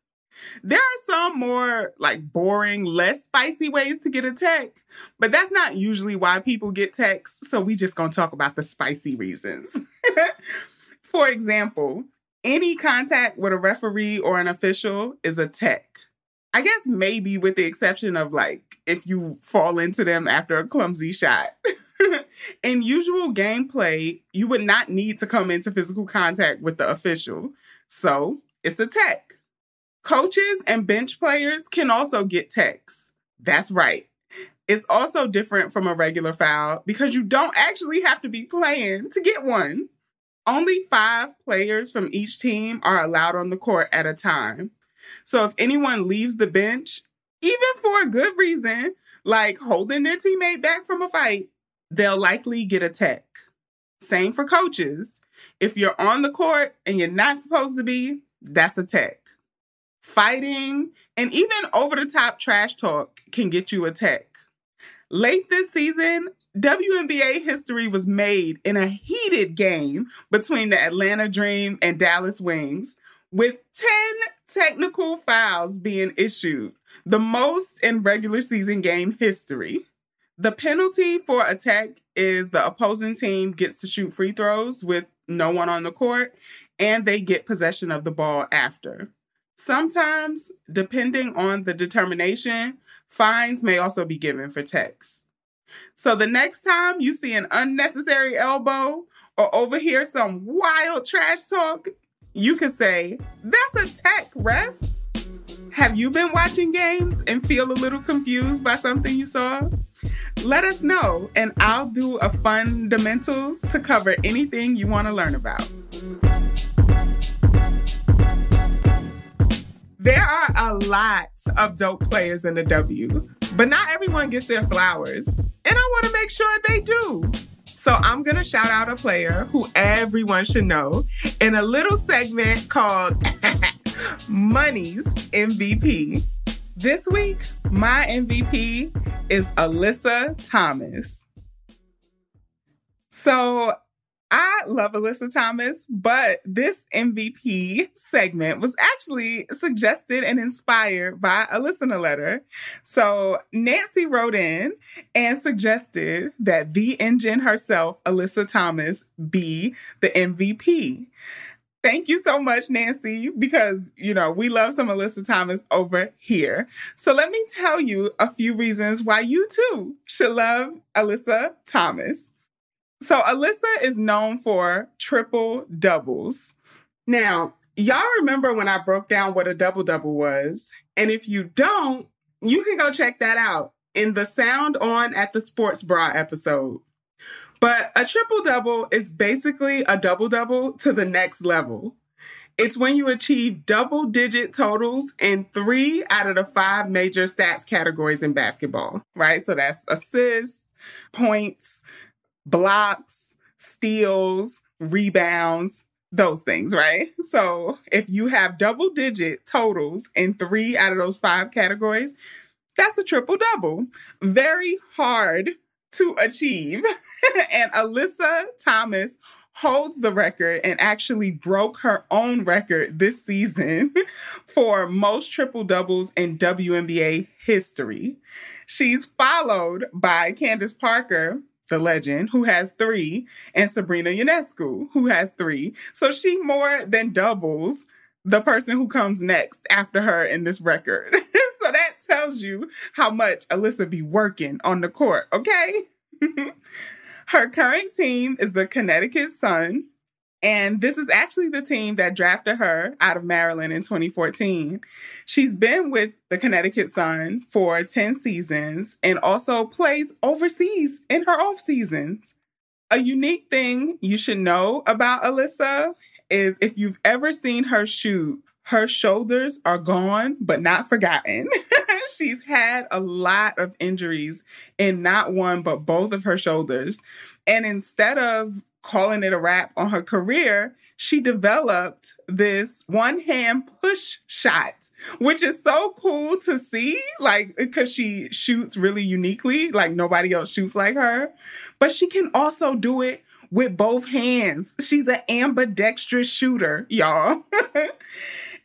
[SPEAKER 6] There are some more boring, less spicy ways to get a tech, but that's not usually why people get techs, so we just gonna talk about the spicy reasons. For example, any contact with a referee or an official is a tech. I guess maybe with the exception of if you fall into them after a clumsy shot. In usual gameplay, you would not need to come into physical contact with the official, so it's a tech. Coaches and bench players can also get techs. That's right. It's also different from a regular foul because you don't actually have to be playing to get one. Only 5 players from each team are allowed on the court at a time. So if anyone leaves the bench, even for a good reason, like holding their teammate back from a fight, they'll likely get a tech. Same for coaches. If you're on the court and you're not supposed to be, that's a tech. Fighting, and even over-the-top trash talk can get you a tech. Late this season, WNBA history was made in a heated game between the Atlanta Dream and Dallas Wings, with 10 technical fouls being issued, the most in regular season game history. The penalty for a tech is the opposing team gets to shoot free throws with no one on the court, and they get possession of the ball after. Sometimes, depending on the determination, fines may also be given for techs. So the next time you see an unnecessary elbow or overhear some wild trash talk, you could say, "That's a tech, ref." Have you been watching games and feel a little confused by something you saw? Let us know, and I'll do a fundamentals to cover anything you want to learn about. There are a lot of dope players in the W, but not everyone gets their flowers, and I want to make sure they do. So I'm going to shout out a player who everyone should know in a little segment called Money's MVP. This week, my MVP is Alyssa Thomas. So I love Alyssa Thomas, but this MVP segment was actually suggested and inspired by a listener letter. So Nancy wrote in and suggested that the engine herself, Alyssa Thomas, be the MVP. Thank you so much, Nancy, because, we love some Alyssa Thomas over here. So let me tell you a few reasons why you too should love Alyssa Thomas. So Alyssa is known for triple doubles. Now, y'all remember when I broke down what a double-double was? And if you don't, you can go check that out in the Sound On at the Sports Bra episode. But a triple-double is basically a double-double to the next level. It's when you achieve double-digit totals in 3 out of the 5 major stats categories in basketball, right? So that's assists, points, blocks, steals, rebounds, those things, right? So if you have double-digit totals in 3 out of those 5 categories, that's a triple-double. Very hard to achieve. And Alyssa Thomas holds the record and actually broke her own record this season for most triple-doubles in WNBA history. She's followed by Candace Parker, the legend, who has 3, and Sabrina Ionescu, who has 3. So she more than doubles the person who comes next after her in this record. So that tells you how much Alyssa be working on the court, okay? Her current team is the Connecticut Sun. And this is actually the team that drafted her out of Maryland in 2014. She's been with the Connecticut Sun for 10 seasons and also plays overseas in her off seasons. A unique thing you should know about Alyssa is if you've ever seen her shoot, her shoulders are gone, but not forgotten. She's had a lot of injuries in not one, but both of her shoulders. And instead of calling it a wrap on her career, she developed this one-hand push shot, which is so cool to see, like, because she shoots really uniquely, like nobody else shoots like her. But she can also do it with both hands. She's an ambidextrous shooter, y'all.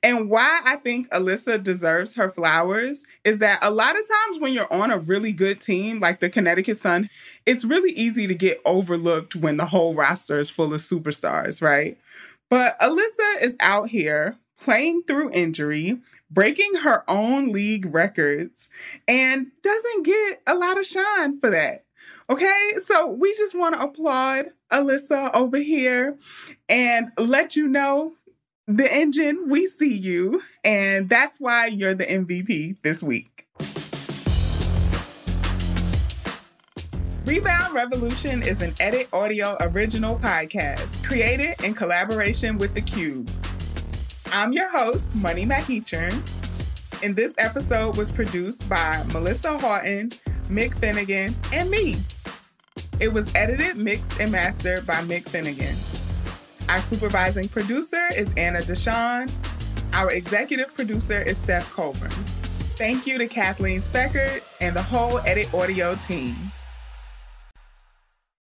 [SPEAKER 6] And why I think Alyssa deserves her flowers is that a lot of times when you're on a really good team like the Connecticut Sun, it's really easy to get overlooked when the whole roster is full of superstars, right? But Alyssa is out here playing through injury, breaking her own league records, and doesn't get a lot of shine for that. Okay, so we just want to applaud Alyssa over here and let you know, the engine, we see you, and that's why you're the MVP this week. Rebound Revolution is an Edit Audio original podcast created in collaboration with The Cube. I'm your host, Money McEachern, and this episode was produced by Melissa Houghton, Mick Finnegan, and me. It was edited, mixed, and mastered by Mick Finnegan. Our supervising producer is Anna Deshawn. Our executive producer is Steph Colburn. Thank you to Kathleen Speckert and the whole Edit Audio team.